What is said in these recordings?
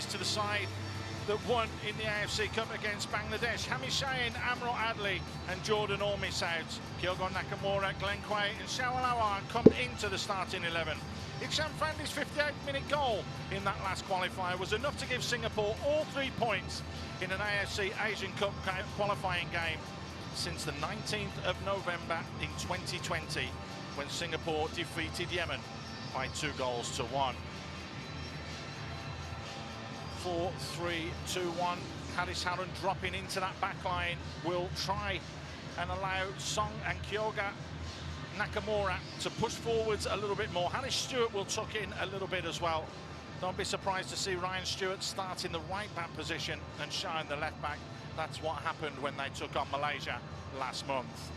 changes to the side that won in the AFC Cup against Bangladesh. Hamishain, Amro Adli and Jordan all miss out. Kyogo Nakamura, Glenn Quay and Shawal Awan come into the starting 11. Iksham Fandi's 58-minute goal in that last qualifier was enough to give Singapore all 3 points in an AFC Asian Cup qualifying game since the 19th of November in 2020, when Singapore defeated Yemen by 2-1. 4-3-2-1. Haris Harun dropping into that back line will try and allow Song and Kyoga Nakamura to push forwards a little bit more. Harris Stewart will tuck in a little bit as well. Don't be surprised to see Ryan Stewart start in the right back position and Shine the left back. That's what happened when they took on Malaysia last month.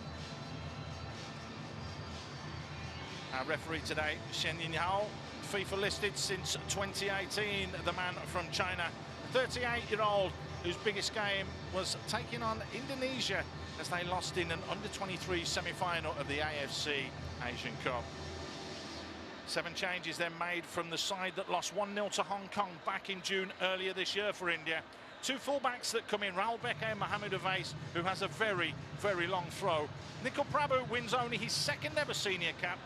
Our referee today, Shen Yinhao, FIFA listed since 2018, the man from China, 38-year-old whose biggest game was taking on Indonesia as they lost in an under-23 semi-final of the AFC Asian Cup. 7 changes then made from the side that lost 1-0 to Hong Kong back in June earlier this year for India. 2 fullbacks that come in, Raul Beke and Mohamed Avais, who has a very, very long throw. Nikol Prabhu wins only his 2nd ever senior cap,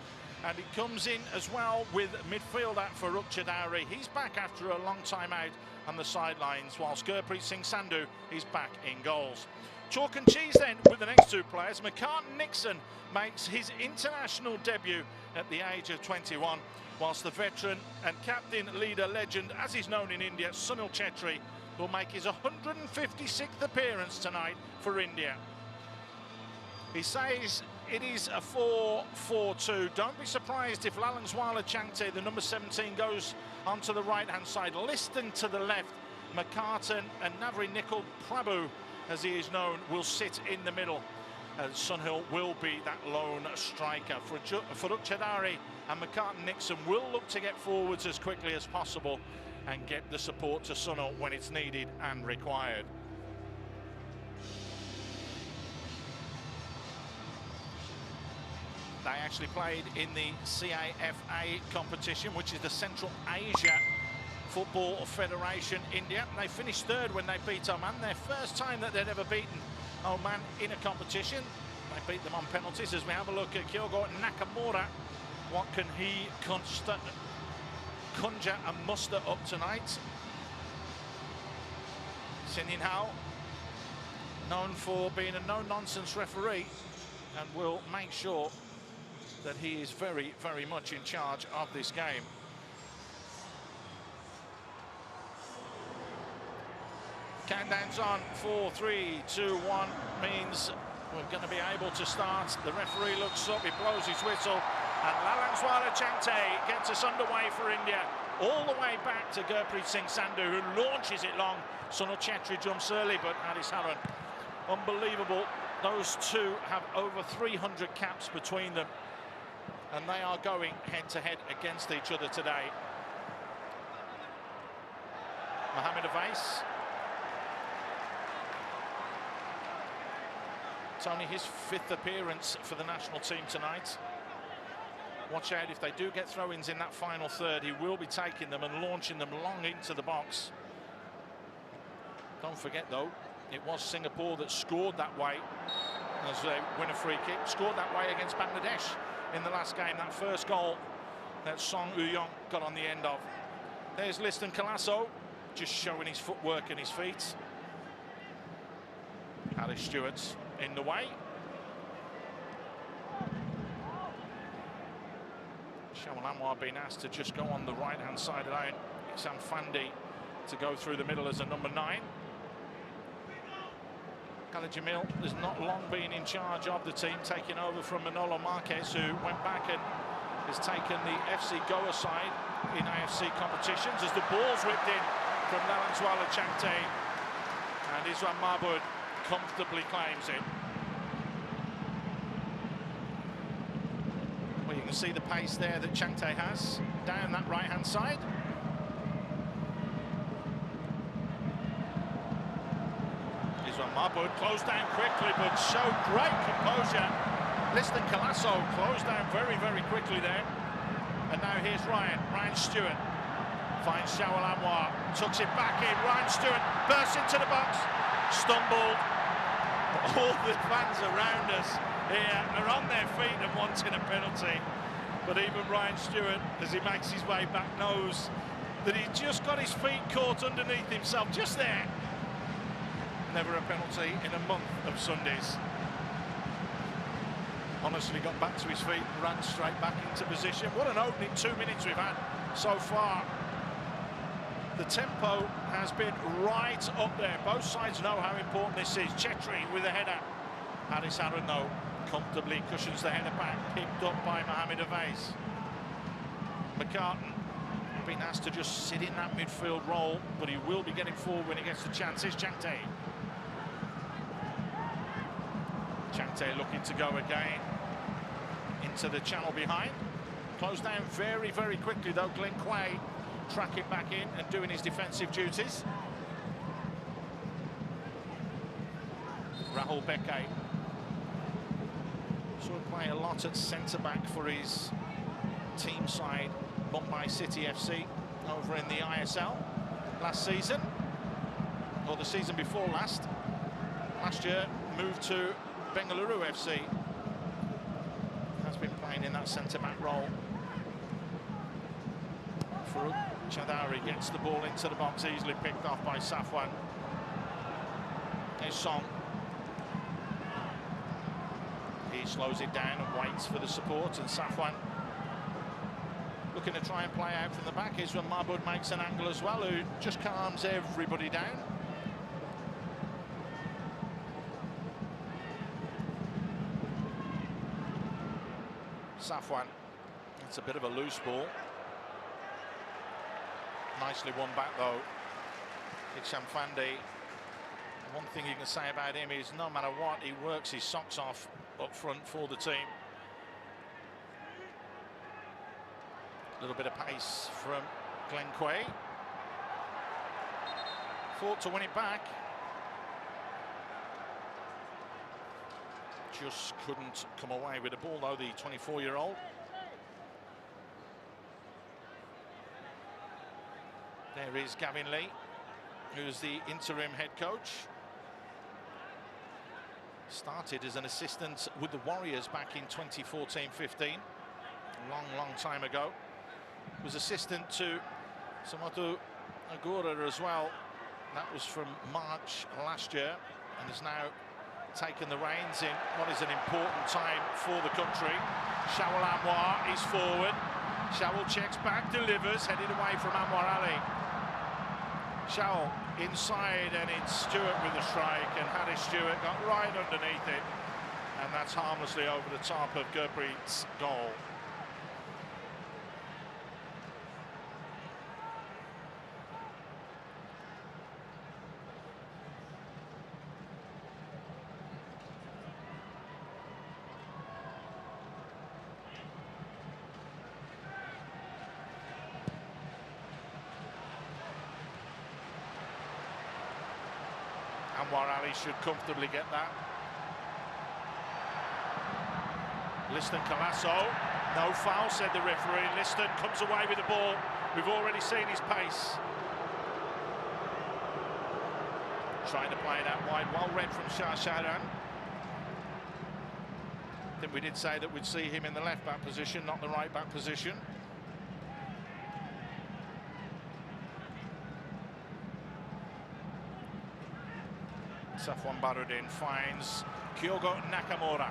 and he comes in as well with midfielder Farooq Chowdhury. He's back after a long time out on the sidelines, whilst Gurpreet Singh Sandhu is back in goals. Chalk and cheese then with the next 2 players. McCartan Nixon makes his international debut at the age of 21, whilst the veteran and captain, leader, legend, as he's known in India, Sunil Chhetri, will make his 156th appearance tonight for India. He says it is a 4-4-2. Don't be surprised if Lallianzuala Changte, the number 17, goes onto the right-hand side. Liston to the left. McCartan and Navri Nikol Prabhu, as he is known, will sit in the middle. Sunil will be that lone striker. Farooq Chowdhury and McCartan Nixon will look to get forwards as quickly as possible and get the support to Sunil when it's needed and required. They actually played in the CAFA competition, which is the Central Asia Football Federation, India. They finished 3rd when they beat Oman, their first time that they'd ever beaten Oman in a competition. They beat them on penalties. As we have a look at Kyogo Nakamura, what can he conjure and muster up tonight? Shen Yinhao, known for being a no-nonsense referee, and will make sure that he is very, very much in charge of this game. Countdown's on. 4-3-2-1 means we're going to be able to start. The referee looks up, he blows his whistle, and Lallianzuala Changte gets us underway for India. All the way back to Gurpreet Singh Sandhu, who launches it long. Sunil Chhetri jumps early, but Haris Harun, unbelievable. Those 2 have over 300 caps between them, and they are going head-to-head against each other today. Mohamed Avais. It's only his 5th appearance for the national team tonight. Watch out, if they do get throw-ins in that final third, he will be taking them and launching them long into the box. Don't forget, though, it was Singapore that scored that way as they win a free kick, scored that way against Bangladesh in the last game, that first goal that Song Uyong got on the end of. There's Liston Colasso, just showing his footwork and his feet. Harris Stewart's in the way. Shawal Anwar being asked to just go on the right-hand side alone. Iksham Fandi to go through the middle as a number 9. Khalid Jamil has not long been in charge of the team, taking over from Manolo Marquez, who went back and has taken the FC Goa side in AFC competitions, as the ball's whipped in from Lallianzuala Changte, and Isran Mahmood comfortably claims it. Well, you can see the pace there that Changte has down that right-hand side. Isran Mahmood closed down quickly, but showed great composure. Liston Colasso closed down very, very quickly there. And now here's Ryan Stewart. Finds Shawal Anwar, tucks it back in. Ryan Stewart bursts into the box, stumbled. All the fans around us here are on their feet and wanting a penalty. But even Ryan Stewart, as he makes his way back, knows that he's just got his feet caught underneath himself, just there. Never a penalty in a month of Sundays. Honestly got back to his feet and ran straight back into position. What an opening 2 minutes we've had so far. The tempo has been right up there. Both sides know how important this is. Chetri with a header. Haris Aaron, though, comfortably cushions the header back, picked up by Mohamed Avais. McCartan been asked to just sit in that midfield role, but he will be getting forward when he gets the chances. Changte. Changte looking to go again into the channel behind. Closed down very, very quickly, though. Glenn Quay tracking back in and doing his defensive duties. Rahul Beke. Saw him play a lot at centre-back for his team side, Mumbai City FC, over in the ISL last season, or the season before last. Last year, moved to Bengaluru FC. Has been playing in that centre-back role. Farooq Chaudhary gets the ball into the box, easily picked off by Safwan. Here's Song. He slows it down and waits for the support, and Safwan looking to try and play out from the back. Is when Mahmoud makes an angle as well, who just calms everybody down. Safwan, it's a bit of a loose ball. Nicely won back though. Hisham Fandi. One thing you can say about him is no matter what, he works his socks off up front for the team. A little bit of pace from Glenn Quay. Fought to win it back. Just couldn't come away with the ball though, the 24-year-old. There is Gavin Lee, who's the interim head coach. Started as an assistant with the Warriors back in 2014-15. Long time ago. Was assistant to Samotu Agura as well. That was from March last year, and has now taken the reins in what is an important time for the country. Shawal Anwar is forward. Shawal checks back, delivers, headed away from Anwar Ali. Shawal inside, and it's Stewart with the strike, and Haris Stewart got right underneath it, and that's harmlessly over the top of Gurpreet's goal. Anwar Ali should comfortably get that. Liston Colasso, no foul, said the referee. Liston comes away with the ball. We've already seen his pace. Trying to play that wide, well read from Shah Shahran. I think we did say that we'd see him in the left back position, not the right back position. Safwan Baruddin finds Kyogo Nakamura.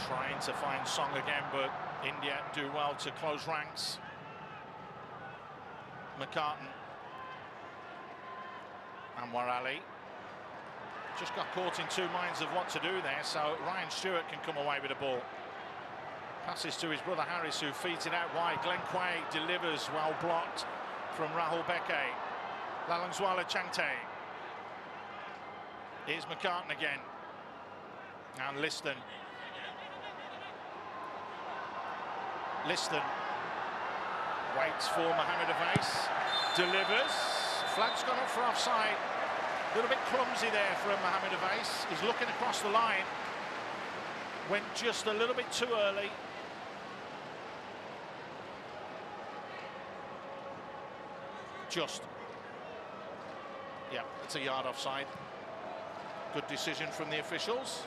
Trying to find Song again, but India do well to close ranks. McCartan. Anwar Ali. Just got caught in two minds of what to do there, so Ryan Stewart can come away with the ball. Passes to his brother Haris, who feeds it out wide. Glenn Quay delivers, well blocked from Rahul Beke. Lalangwala Changte. Here's McCartan again. And Liston. Liston waits for Mohamed Avais. Delivers. Flag's gone up for offside. A little bit clumsy there from Mohamed Avais. He's looking across the line. Went just a little bit too early. Just. Yeah, it's a yard offside. Good decision from the officials.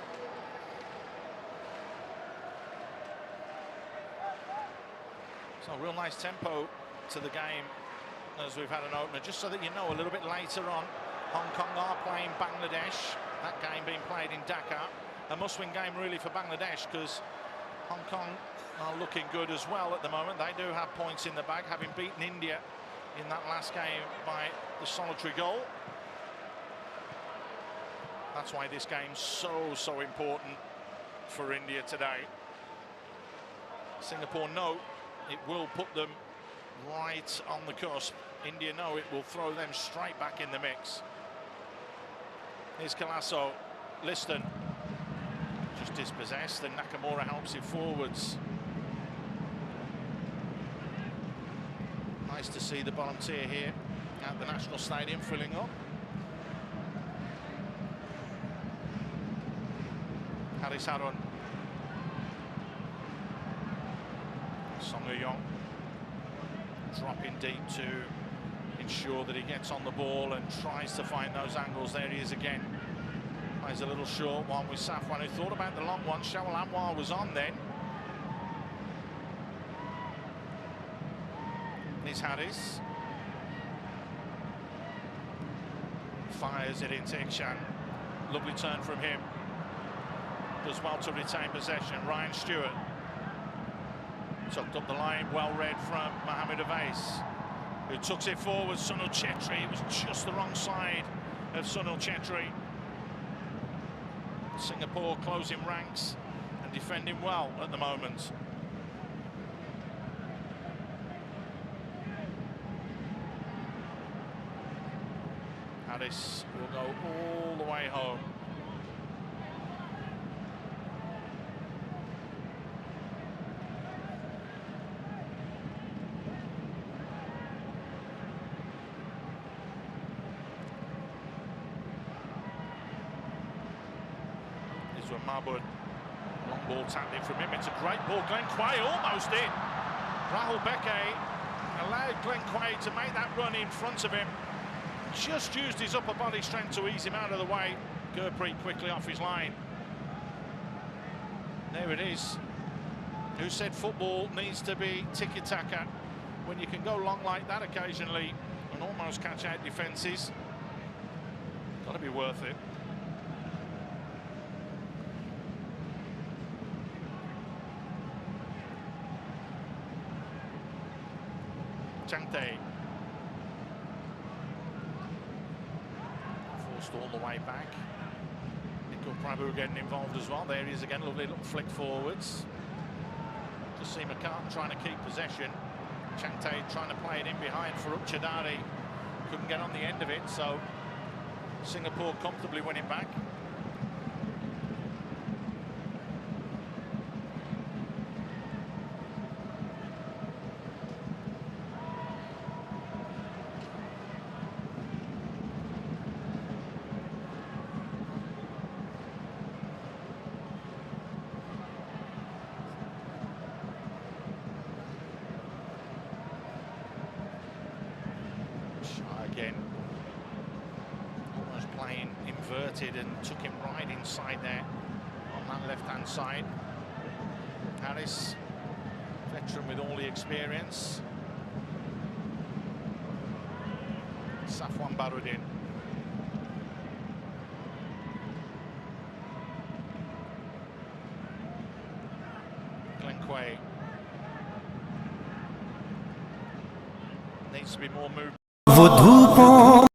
So real nice tempo to the game as we've had an opener. Just so that you know, a little bit later on, Hong Kong are playing Bangladesh. That game being played in Dhaka. A must-win game really for Bangladesh, because Hong Kong are looking good as well at the moment. They do have points in the bag, having beaten India in that last game by the solitary goal. That's why this game's so important for India today. Singapore know it will put them right on the cusp. India know it will throw them straight back in the mix. Here's Colasso. Liston just dispossessed, and Nakamura helps it forwards. Nice to see the bottom tier here at the National Stadium filling up. Haris Harun. Song Eui-yong dropping deep to ensure that he gets on the ball and tries to find those angles. There he is again. Plays a little short one with Safwan, who thought about the long one. Shawal Anwar was on then. Here's Harris. Fires it into Ikshan. Lovely turn from him. Does well to retain possession. Ryan Stewart. Tucked up the line, well read from Mohamed Avais, who tucks it forward. Sunil Chetri. It was just the wrong side of Sunil Chetri. Singapore closing ranks and defending well at the moment. Harris will go all the way home. Marbud, long ball tapped in from him. It's a great ball. Glenn Quay almost in. Rahul Beke allowed Glenn Quay to make that run in front of him. Just used his upper body strength to ease him out of the way. Gurpreet quickly off his line. There it is. Who said football needs to be tiki-taka? When you can go long like that occasionally and almost catch out defences, got to be worth it. Changte forced all the way back. Nikhil Prabhu getting involved as well. There he is again, lovely little flick forwards. Just see McCartan trying to keep possession. Changte trying to play it in behind for Uchadari. Couldn't get on the end of it, so Singapore comfortably winning back. Again, almost playing inverted and took him right inside there on that left-hand side. Harris, veteran with all the experience. Safwan Baruddin. Glenn Quay. Needs to be more movement. वो धूपों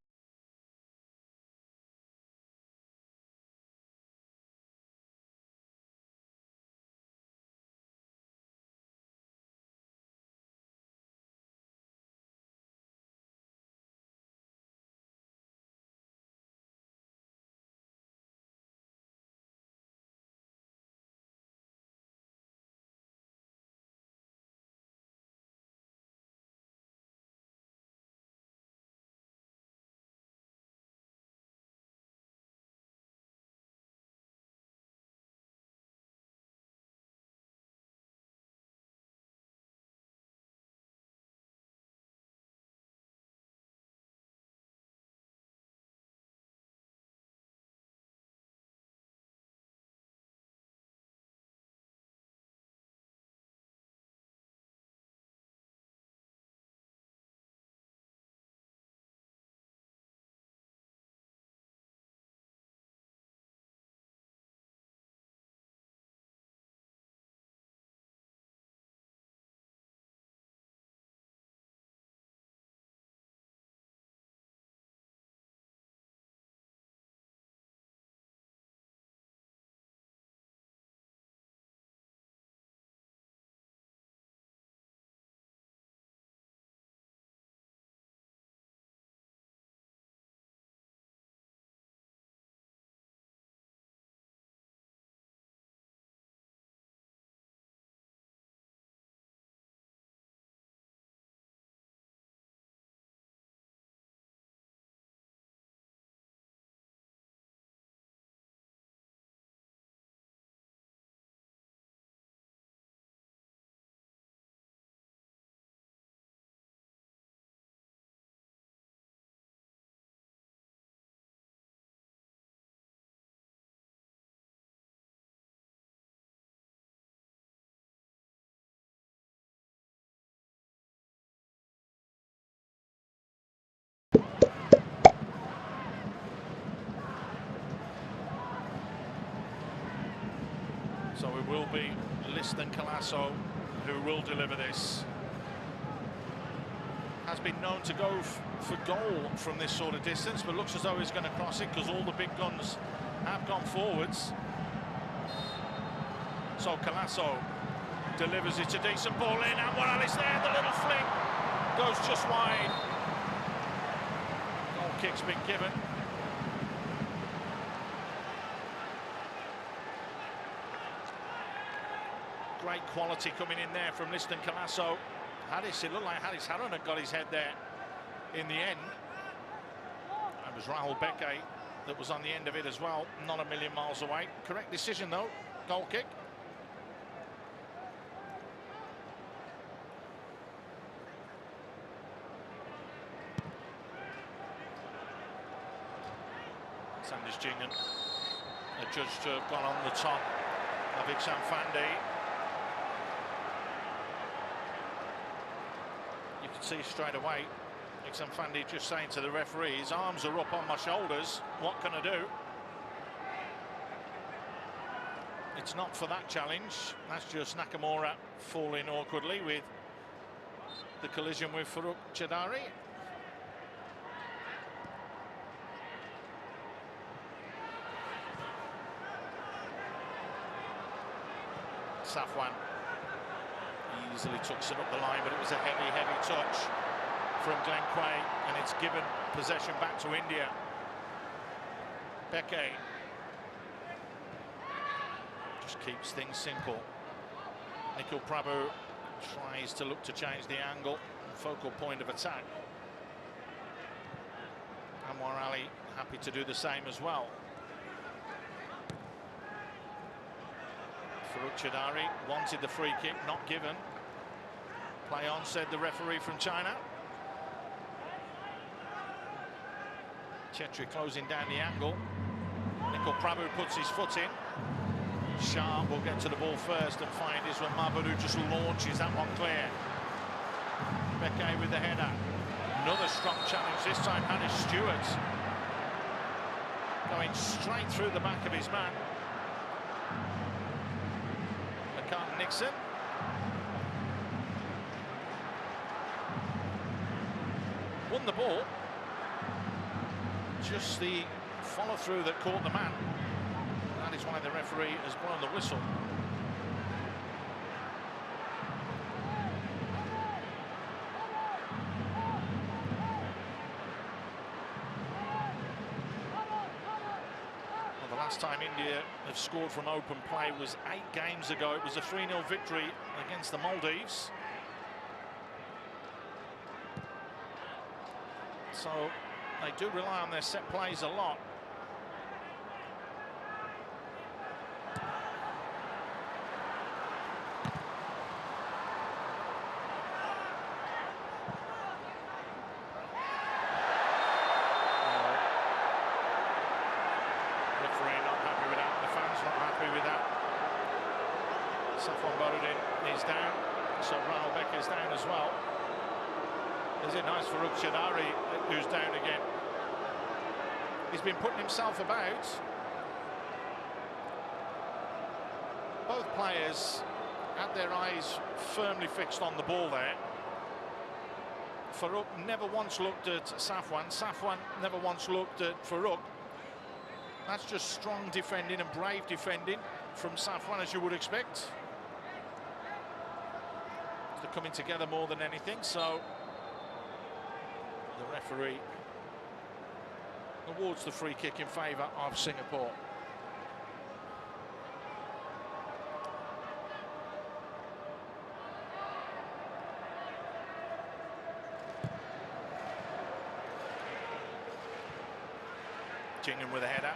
So it will be Liston Colasso who will deliver this. Has been known to go for goal from this sort of distance, but looks as though he's going to cross it because all the big guns have gone forwards. So Colasso delivers it, a decent ball in, and Morales there, the little flick goes just wide. Goal kick's been given. Great quality coming in there from Liston Colasso. Harris, it looked like Harris Harron had got his head there in the end. It was Rahul Beke that was on the end of it as well, not a million miles away. Correct decision though, goal kick. Sanders Jingan adjudged to have gone on the top of Iksan Fandi. You can see straight away Iksan Fandi just saying to the referee, his arms are up on my shoulders, what can I do? It's not for that challenge, that's just Nakamura falling awkwardly with the collision with Farooq Chadari. Safwan easily tucks it up the line, but it was a heavy, heavy touch from Glenn Quay, and it's given possession back to India. Beke just keeps things simple. Nikhil Prabhu tries to look to change the angle and focal point of attack. Anwar Ali happy to do the same as well. Farooq Chadari wanted the free kick, not given. Play on, said the referee from China. Chetri closing down the angle. Nikhil Prabhu puts his foot in. Sharp will get to the ball first and find Iswan Mahbub, who just launches that one clear. Beke with the header. Another strong challenge, this time Hannes Stewart. Going straight through the back of his man. Nixon. Won the ball. Just the follow through that caught the man. That is why the referee has blown the whistle. Last time India have scored from open play was 8 games ago. It was a 3-0 victory against the Maldives. So they do rely on their set plays a lot. Is down, so Rahul Beke is down as well. Is it nice for Farooq Chadari, who's down again? He's been putting himself about. Both players had their eyes firmly fixed on the ball there. Farooq never once looked at Safwan. Safwan never once looked at Farooq. That's just strong defending and brave defending from Safwan, as you would expect. They're coming together more than anything, so the referee awards the free kick in favour of Singapore. Jingan with a header.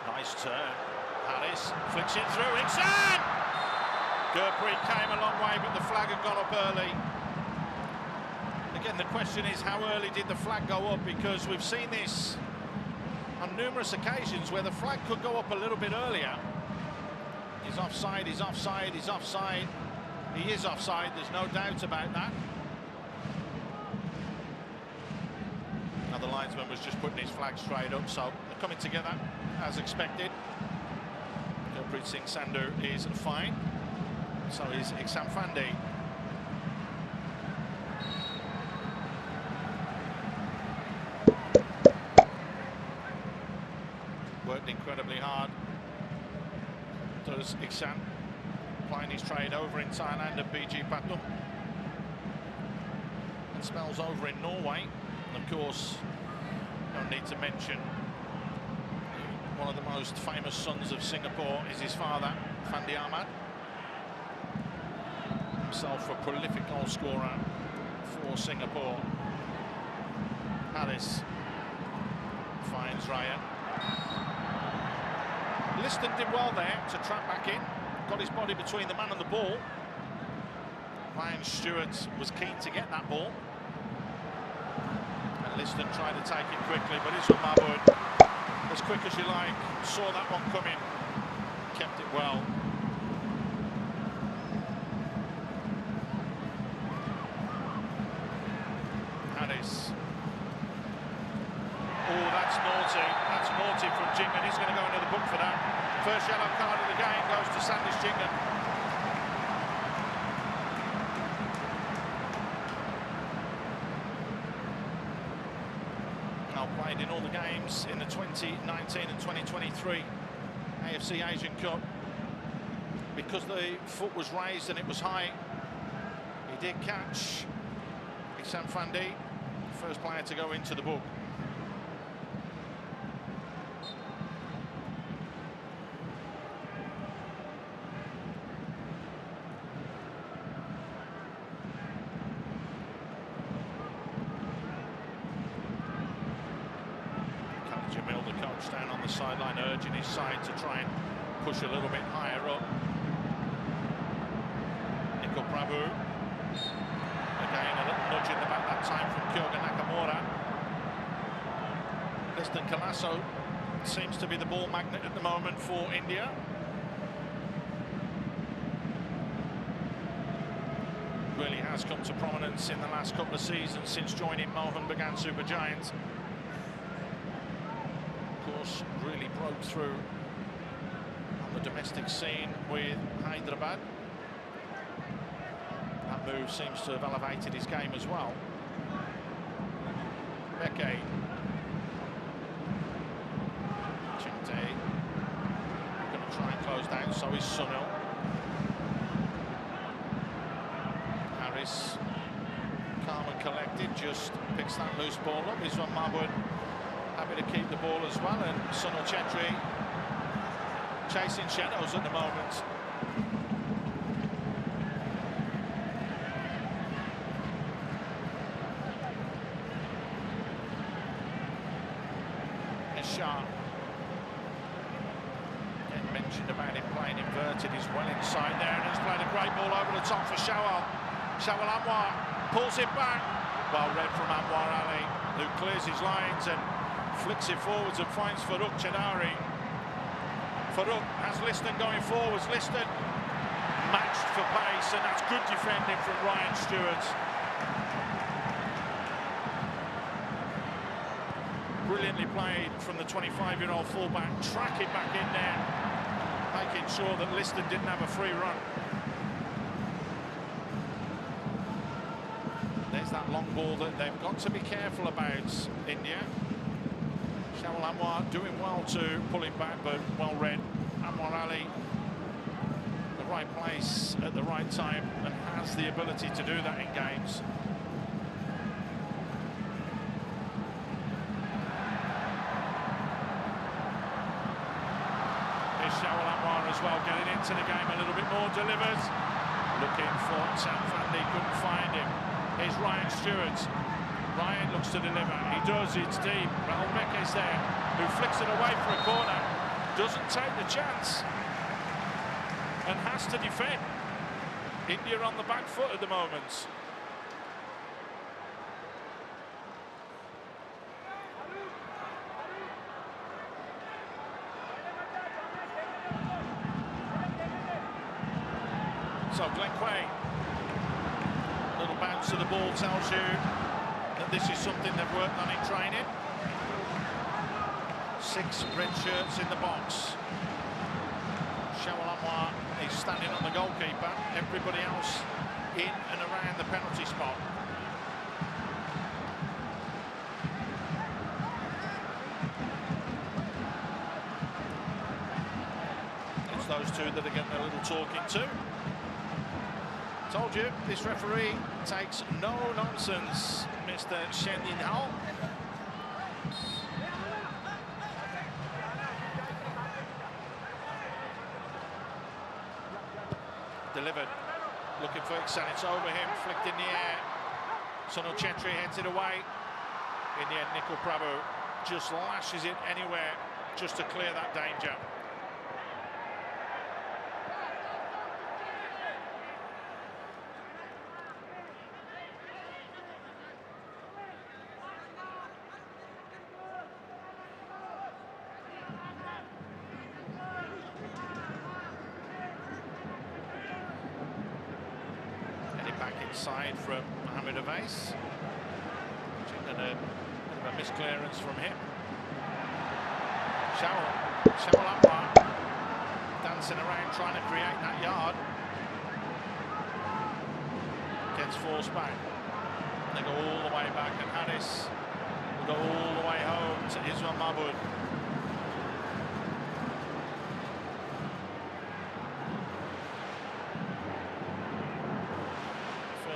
Nice turn. Harris flicks it through. Iksan! Gurpreet came a long way, but the flag had gone up early. Again, the question is, how early did the flag go up? Because we've seen this on numerous occasions where the flag could go up a little bit earlier. He's offside, he's offside, he's offside. He is offside, there's no doubt about that. Now the linesman was just putting his flag straight up, so they're coming together as expected. Gurpreet Singh Sandhu is fine, so is Iksan Fandi. Worked incredibly hard, does Iksan, playing his trade over in Thailand at BG Patum, and spells over in Norway. And of course, no need to mention one of the most famous sons of Singapore is his father, Fandi Ahmad, himself a prolific goal scorer for Singapore. Harris finds Ryan. Liston did well there to trap back in, got his body between the man and the ball. Ryan Stewart was keen to get that ball, and Liston tried to take it quickly, but Isra Mahmood, as quick as you like, saw that one coming, kept it well. Harris. Oh, that's naughty from Jingman. He's going to go into the book for that. First yellow card of the game goes to Sanders Jingman. Now played in all the games in the 2019 and 2023 AFC Asian Cup. Because the foot was raised and it was high, he did catch Iksan Fandi, first player to go into the book. Jamil, the coach, down on the sideline, urging his side to try and push a little bit higher up. Nikhil Prabhu, again a little nudge in the back that time from Kyoga Nakamura. Liston Colasso seems to be the ball magnet at the moment for India. Really has come to prominence in the last couple of seasons since joining Mohan Bagan Super Giants. Of course, really broke through on the domestic scene with Hyderabad. That move seems to have elevated his game as well. Beke. Chimte. Going to try and close down, so is Sunil. Harris, calm and collected, just picks that loose ball up. Isra Mahmood happy to keep the ball as well, and Sunil Chetri chasing shadows at the moment. Shah. Again, mentioned about him playing inverted, he's well inside there, and he's played a great ball over the top for Shawal. Shawal Anwar pulls it back. Well read from Anwar Ali, who clears his lines and flicks it forwards and finds Farooq Chadari. Farooq has Liston going forwards. Liston matched for pace, and that's good defending from Ryan Stewart. Brilliantly played from the 25-year-old fullback, tracking back in there, making sure that Liston didn't have a free run. There's that long ball that they've got to be careful about, India. Shawal Anwar doing well to pull it back, but well read. Anwar Ali, the right place at the right time, and has the ability to do that in games. Shawal Anwar as well, getting into the game a little bit more, delivers. Looking for Sam Fandi, couldn't find him. Here's Ryan Stewart. Ryan looks to deliver. He does, it's deep. Rahul Beke's there, who flicks it away for a corner. Doesn't take the chance and has to defend. India on the back foot at the moment. So Glenn Quay, a little bounce of the ball tells you that this is something they've worked on in training. 6 red shirts in the box. Mach is standing on the goalkeeper. Everybody else in and around the penalty spot. It's those two that are getting a little talking to. Told you, this referee takes no nonsense, Mr. Shen Yinhao. Delivered, looking for Iksan, it's over him, flicked in the air. Sunil Chetri heads it away. In the end, Nikol Prabhu just lashes it anywhere just to clear that danger. Back inside from Mohamed Avais. And a bit of a misclearance from him. Shawal dancing around trying to create that yard. Gets forced back. They go all the way back, and Haris will go all the way home to Ismail Mahmoud.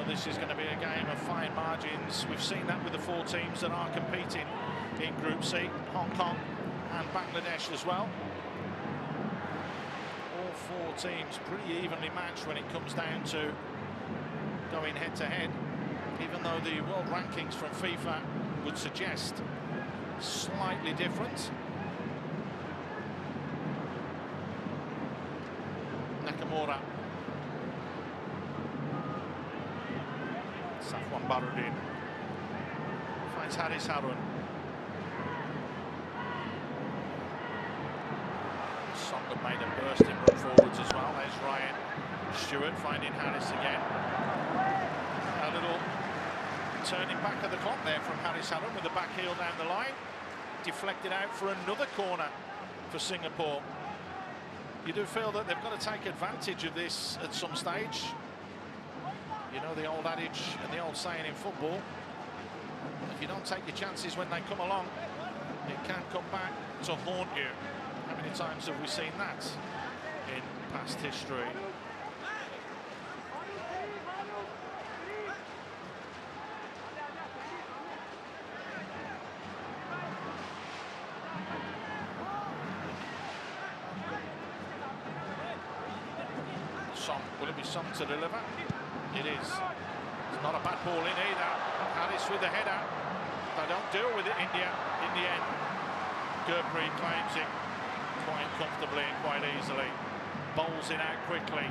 This is going to be a game of fine margins. We've seen that with the 4 teams that are competing in Group C, Hong Kong and Bangladesh as well. All 4 teams pretty evenly matched when it comes down to going head-to-head, even though the world rankings from FIFA would suggest slightly different. Nakamura. Safwan Baruddin finds Haris Harun. Songa made a bursting run forwards as well. There's Ryan Stewart finding Haris again. A little turning back of the clock there from Haris Harun with the back heel down the line. Deflected out for another corner for Singapore. You do feel that they've got to take advantage of this at some stage. You know the old adage and the old saying in football, if you don't take your chances when they come along, it can come back to haunt you. How many times have we seen that in past history? Will it be Song to deliver? It is. It's not a bad ball in either. Haris with the header. They don't deal with it in the end. Gurpreet claims it quite comfortably and quite easily. Bowls it out quickly.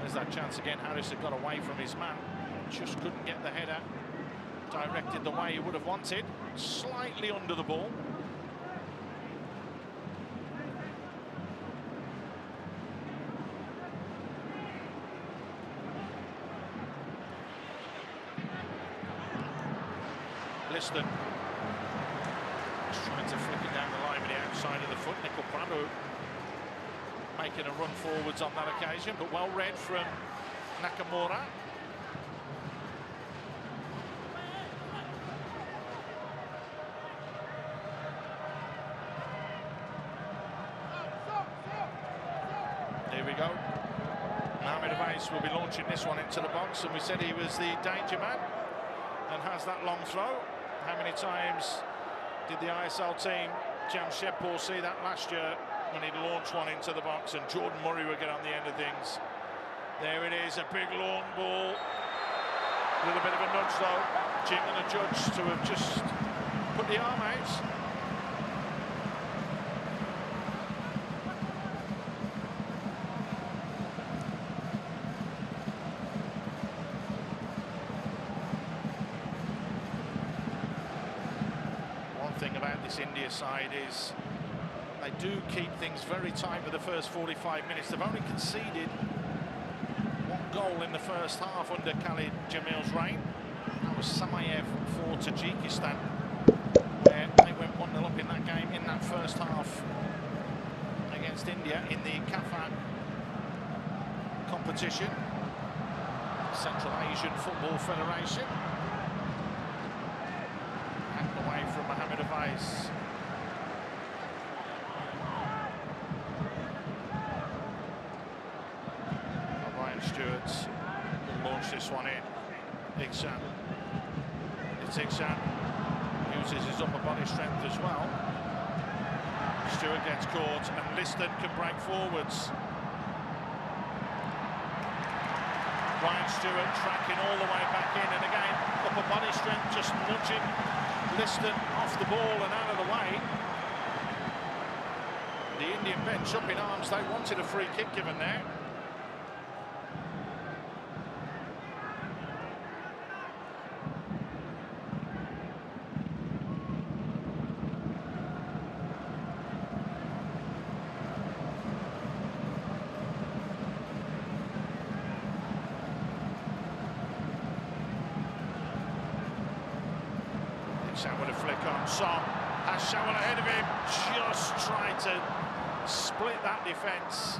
There's that chance again. Haris had got away from his man. Just couldn't get the header directed the way he would have wanted. Slightly under the ball. Liston just trying to flick it down the line with the outside of the foot. Nikol Prabhu making a run forwards on that occasion, but well read from Nakamura. Here we go. Mohamed Avais will be launching this one into the box, and we said he was the danger man and has that long throw. How many times did the ISL team, Jamshedpur, see that last year when he'd launch one into the box and Jordan Murray would get on the end of things? There it is, a big long ball. A little bit of a nudge though. Jing and the judge to have just put the arm out. Thing about this India side is They do keep things very tight for the first 45 minutes. They've only conceded one goal in the first half under Khalid Jamil's reign. That was Samayev for Tajikistan, where they went 1-0 up in that game in that first half against India in the CAFA competition, Central Asian Football Federation. Hacked away from Mohammed Awais. Stewards will launch this one in. Iksan. It's Iksan. Uses his upper body strength as well. Stewart gets caught and Liston can break forwards. Ryan Stewart tracking all the way back in, and again upper body strength just nudging Liston off the ball and out of the way. The Indian bench up in arms. They wanted a free kick given there. With a flick on, Song has Shawal ahead of him, just tried to split that defence.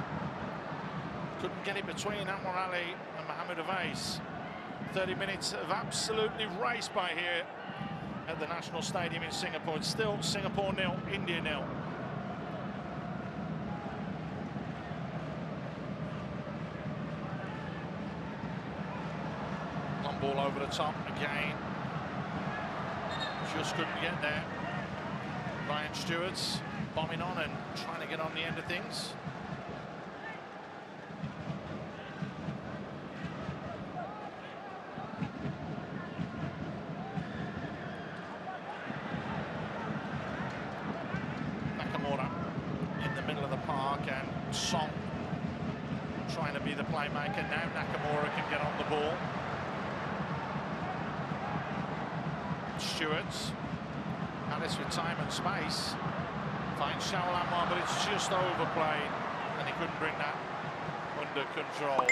Couldn't get it between Anwar Ali and Mohammed Awais. 30 minutes of absolutely race by here at the National Stadium in Singapore. It's still Singapore 0, India 0. Long ball over the top again. Just couldn't get there. Ryan Stewart's bombing on and trying to get on the end of things. Nakamura in the middle of the park, and Song trying to be the playmaker. Now Nakamura can get on the ball. Stewart's Alice with time and space finds Shawal Anwar, but it's just overplayed and he couldn't bring that under control.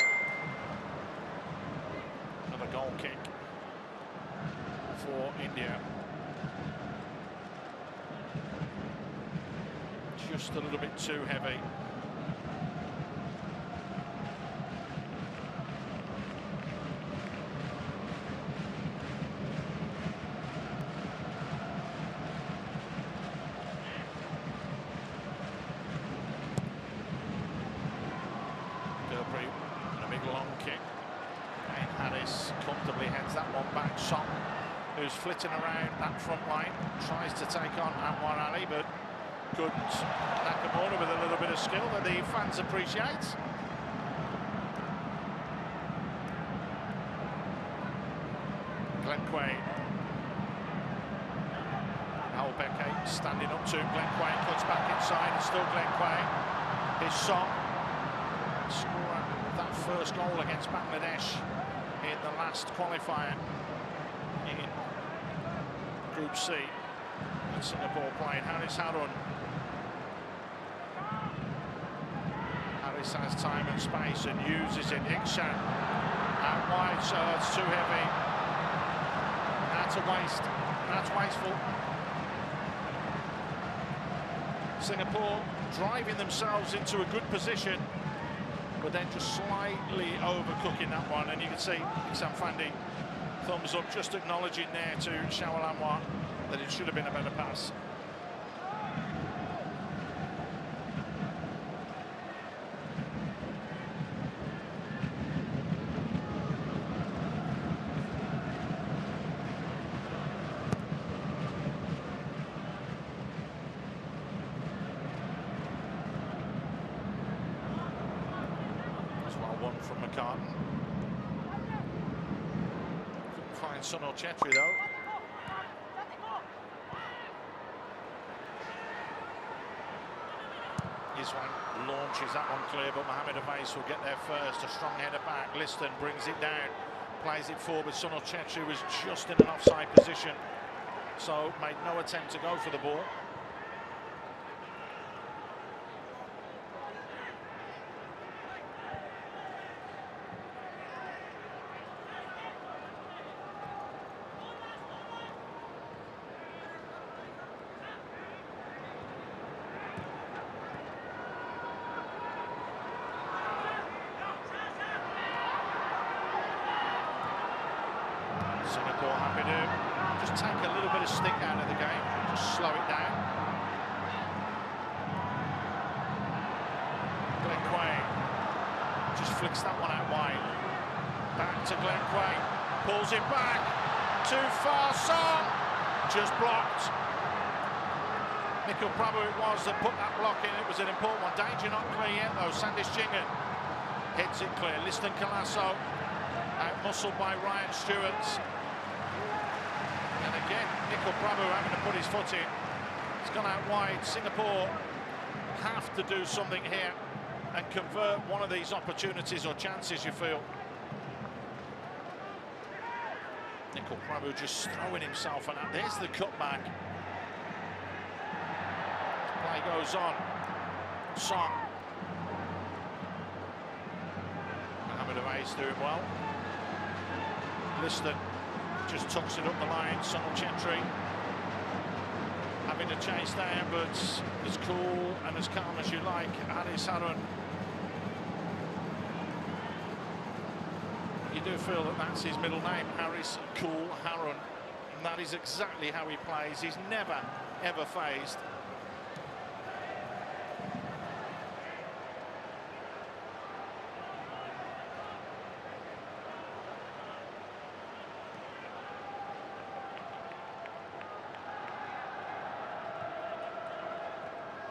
Another goal kick for India. Just a little bit too heavy. And a big long kick. And Harris comfortably heads that one back. Song, who's flitting around that front line, tries to take on Anwar Ali, but couldn't. Nakamura with a little bit of skill that the fans appreciate. Glenn Quaid. Albeke standing up to him. Glenn Quaid cuts back inside, and still Glenn Quaid. His Song. Score that first goal against Bangladesh in the last qualifier in Group C that Singapore played. Haris Harun. Harris has time and space and uses it. Iksan out wide, so it's too heavy. That's a waste. That's wasteful. Singapore driving themselves into a good position, but then just slightly overcooking that one, and you can see Iksan Fandi thumbs up, just acknowledging there to Shawal Anwar that it should have been a better pass. One from McCartan. Couldn't find Sunil Chetri though. His one launches that one clear, but Mohammed Awais will get there first. A strong header back. Liston brings it down, plays it forward. Sunil Chetri was just in an offside position, so made no attempt to go for the ball. Singapore happy to just take a little bit of sting out of the game, just slow it down. Glenn Quay just flicks that one out wide. Back to Glenn Quay, pulls it back, too far, Song, just blocked. Nikhil Prabhu it was that put that block in, it was an important one. Danger not clear yet though, Sandesh Jhingan heads it clear. Liston Colasso out-muscled by Ryan Stewart. And again, Nikhil Prabhu having to put his foot in. It's gone out wide. Singapore have to do something here and convert one of these opportunities or chances, you feel. Nikhil Prabhu just throwing himself on that. There's the cutback. Play goes on. Song. Mohamed Awais doing well. Liston just tucks it up the line. Sunil Chetri having to chase down, but as cool and as calm as you like. Haris Harun. You do feel that that's his middle name, Haris Cool Harun, and that is exactly how he plays. He's never, ever phased.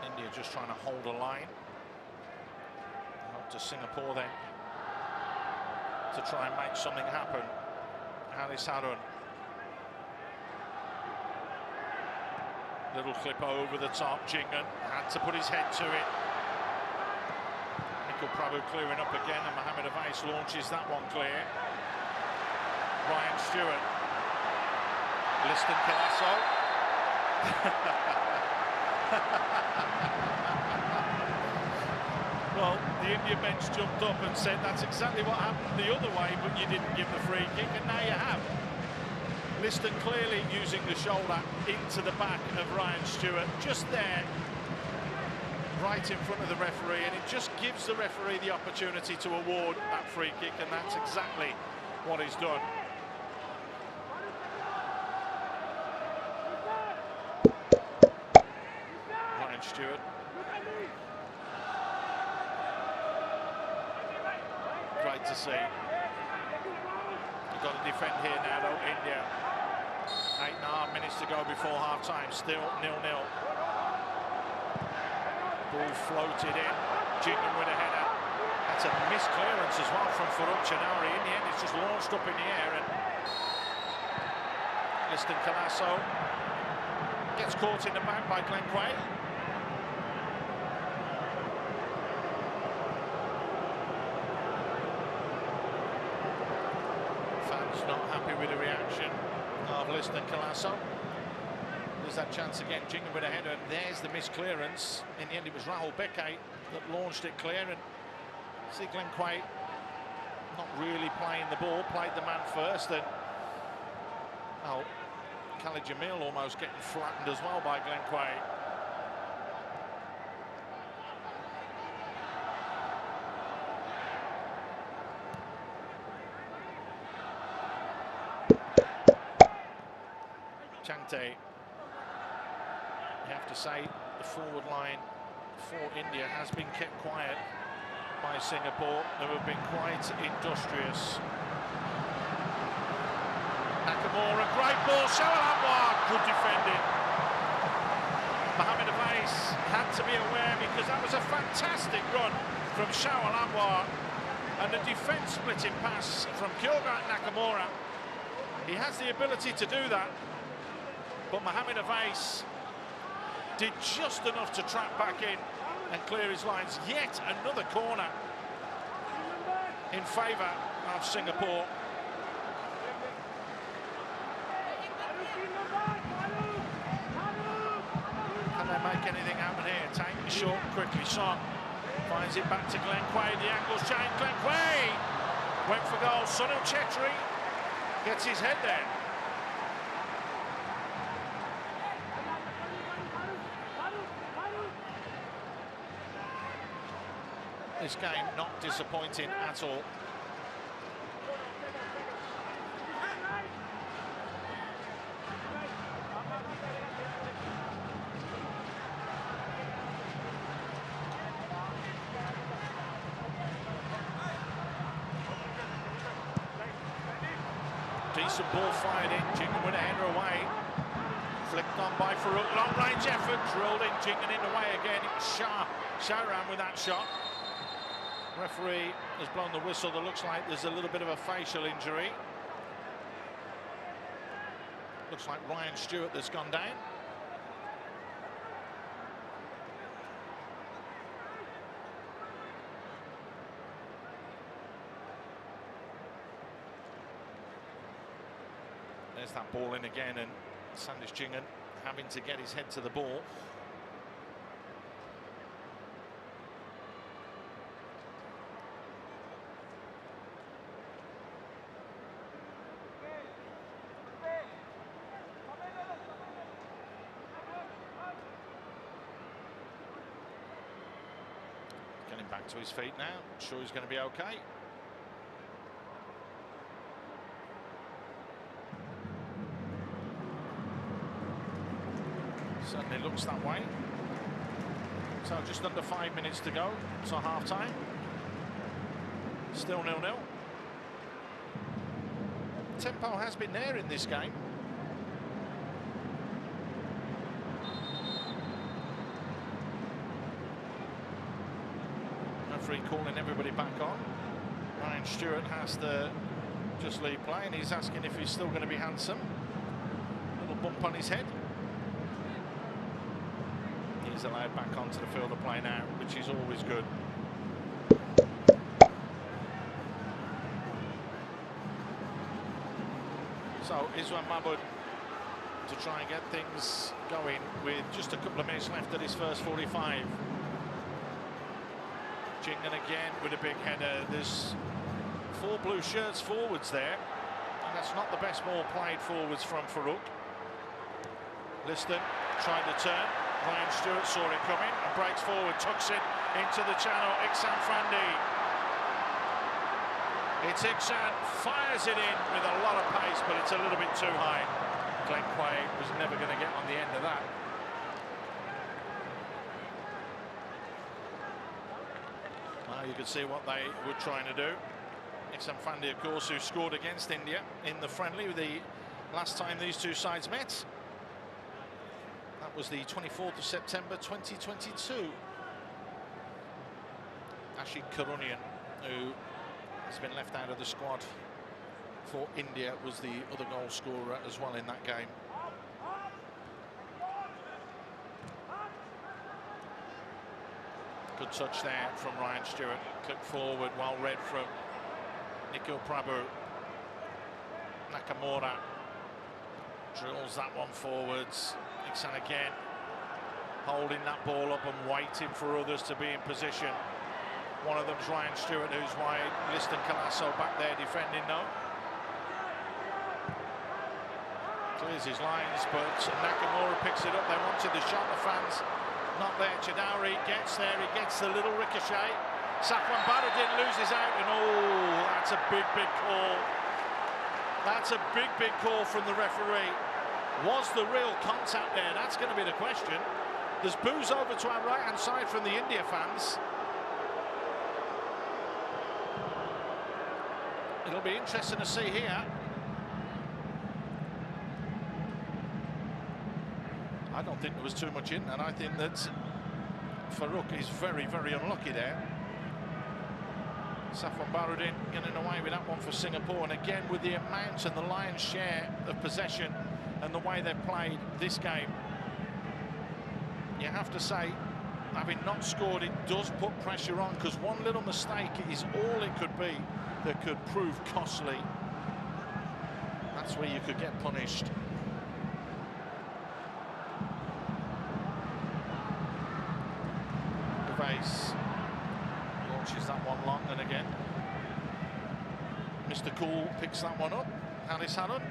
India just trying to hold a line. Up to Singapore then to try and make something happen. Haris Harun. Little clip over the top. Jhingan had to put his head to it. Nikhil Prabhu clearing up again, and Mohamed Awais launches that one clear. Ryan Stewart. Liston Colasso. Well, the India bench jumped up and said that's exactly what happened the other way, but you didn't give the free kick, and now you have. Liston clearly using the shoulder into the back of Ryan Stewart, just there, right in front of the referee, and it just gives the referee the opportunity to award that free kick, and that's exactly what he's done. Ryan Stewart. Great to see. You've got to defend here now, though, India. 8.5 minutes to go before half-time, still 0-0. Ball floated in, Jhingan with a header. That's a missed clearance as well from Farooq Chenari. In the end, it's just launched up in the air, and Liston Colasso gets caught in the back by Glenn Quay. Not happy with the reaction of Liston Colasso. There's that chance again, Jhingan with a header, and there's the missed clearance. In the end, it was Rahul Beke that launched it clear, and see Glenn Quay not really playing the ball, played the man first, and oh, Khalid Jamil almost getting flattened as well by Glenn Quay. Chante, you have to say the forward line for India has been kept quiet by Singapore, who have been quite industrious. Nakamura, great ball, Shawal, good defending. Mohamed Awais had to be aware, because that was a fantastic run from Shawal Anwar, and the defence splitting pass from Kyogat Nakamura. He has the ability to do that, but Mohamed Awais did just enough to trap back in and clear his lines. Yet another corner in favour of Singapore. Can they make anything happen here? Taking short quickly. Song finds it back to Glenn Quay. The angle's changed. Glenn Quay went for goal. Sunil Chetri gets his head there. This game not disappointing at all. Decent ball fired in. Jingen with a header away. Flicked on by Farouk. Long range effort. Drilled in. Jingen in the way again. Shahram with that shot. Referee has blown the whistle. There looks like there's a little bit of a facial injury. Looks like Ryan Stewart that's gone down. There's that ball in again, and Sandis Jingen having to get his head to the ball. Getting back to his feet now. Sure he's going to be okay. Certainly looks that way. So just under 5 minutes to go. So half time. Still 0-0. Tempo has been there in this game. Referee calling everybody back on. Ryan Stewart has to just leave play, and he's asking if he's still going to be handsome. Little bump on his head. He's allowed back onto the field of play now, which is always good. So Iswan Mahmoud to try and get things going with just a couple of minutes left at his first 45. Jingen again with a big header. There's 4 blue shirts forwards there, and that's not the best ball played forwards from Farouk. Liston trying to turn. Ryan Stewart saw it coming and breaks forward, tucks it into the channel. Iksan Fandi. It's Iksan, fires it in with a lot of pace, but it's a little bit too high. Glenn Quaid was never going to get on the end of that. Well, you could see what they were trying to do. Iksan Fandi, of course, who scored against India in the friendly the last time these two sides met. That was the 24th of September 2022. Ashik Karunian, who has been left out of the squad for India, was the other goal scorer as well in that game. Good touch there from Ryan Stewart. Clip forward, well read from Nikhil Prabhu. Nakamura drills that one forwards. Iksan again, holding that ball up and waiting for others to be in position. One of them's Ryan Stewart, who's wide. Liston Colasso back there defending now. Clears his lines, but Nakamura picks it up. They wanted the shot, the fans not there. Chadauri gets there, he gets the little ricochet. Safwan Baradin loses out, and oh, that's a big call. That's a big call from the referee. Was the real contact there? That's going to be the question. There's boos over to our right-hand side from the India fans. It'll be interesting to see here. I don't think there was too much in, and I think that Farouk is very unlucky there. Safwan Baradin getting away with that one for Singapore, and again with the amount and the lion's share of possession and the way they've played this game, you have to say, having not scored, it does put pressure on, because one little mistake is all it could be that could prove costly. That's where you could get punished. Gervais launches that one long, and again Mr. Cool picks that one up. Haris Harun.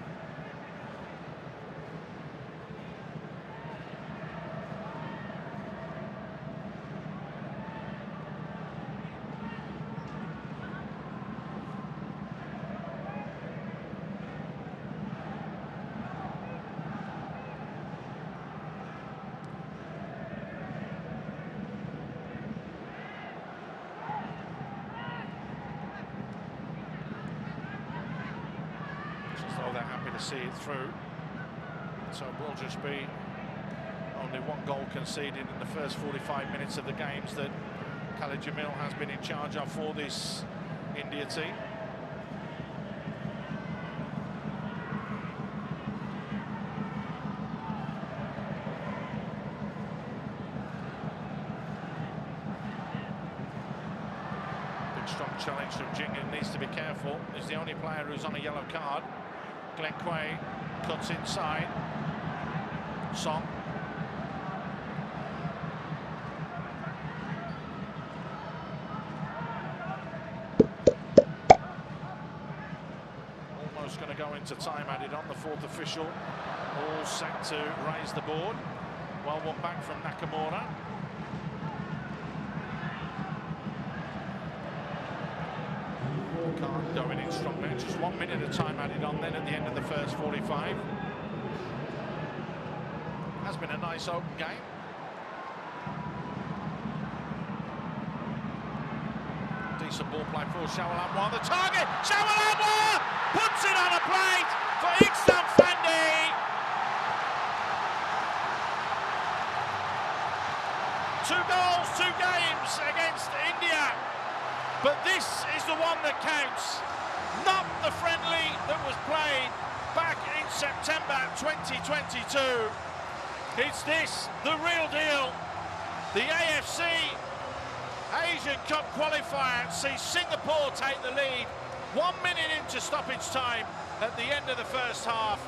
as though they're happy to see it through. So it will just be only one goal conceded in the first 45 minutes of the games that Khalid Jamil has been in charge of for this India team. Big strong challenge from Jingen, needs to be careful. He's the only player who's on a yellow card. Glenn Quay cuts inside. Song. Almost going to go into time added on. The fourth official all set to raise the board. Well, one back from Nakamura. Can't go in strongly. Just 1 minute of time added on then at the end of the first 45. Has been a nice open game. Decent ball play for Shawal Anwar. The target, Shawal Anwar puts it on a plate for Iksan Fandi. 2 goals, 2 games against India. But this is the one that counts, not the friendly that was played back in September 2022. It's this, the real deal. The AFC Asian Cup qualifier sees Singapore take the lead 1 minute into stoppage time at the end of the first half.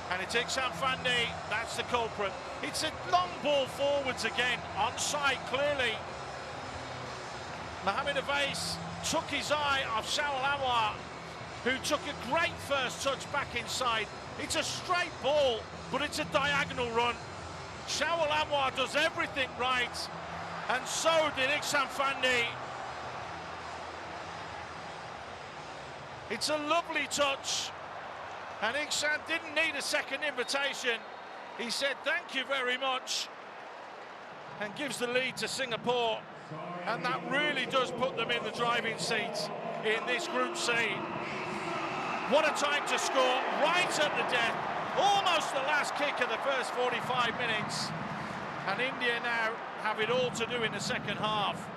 And it's Iksan Fandi, that's the culprit. It's a long ball forwards again, onside clearly. Mohamed Avais took his eye off Shawal Anwar, who took a great first touch back inside. It's a straight ball, but it's a diagonal run. Shawal Anwar does everything right, and so did Iksan Fandi. It's a lovely touch, and Iksan didn't need a second invitation. He said thank you very much, and gives the lead to Singapore. And that really does put them in the driving seat in this Group C. What a time to score, right at the death. Almost the last kick of the first 45 minutes. And India now have it all to do in the second half.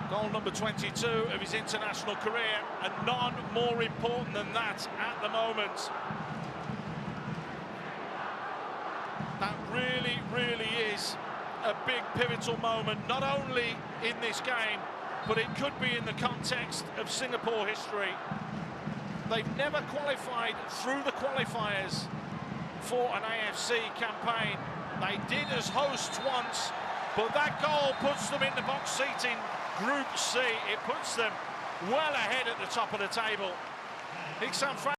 Goal number 22 of his international career, and none more important than that at the moment. That really, really is a big pivotal moment, not only in this game, but it could be in the context of Singapore history. They've never qualified through the qualifiers for an AFC campaign. They did as hosts once, but that goal puts them in the box seat in Group C. It puts them well ahead at the top of the table. Iksan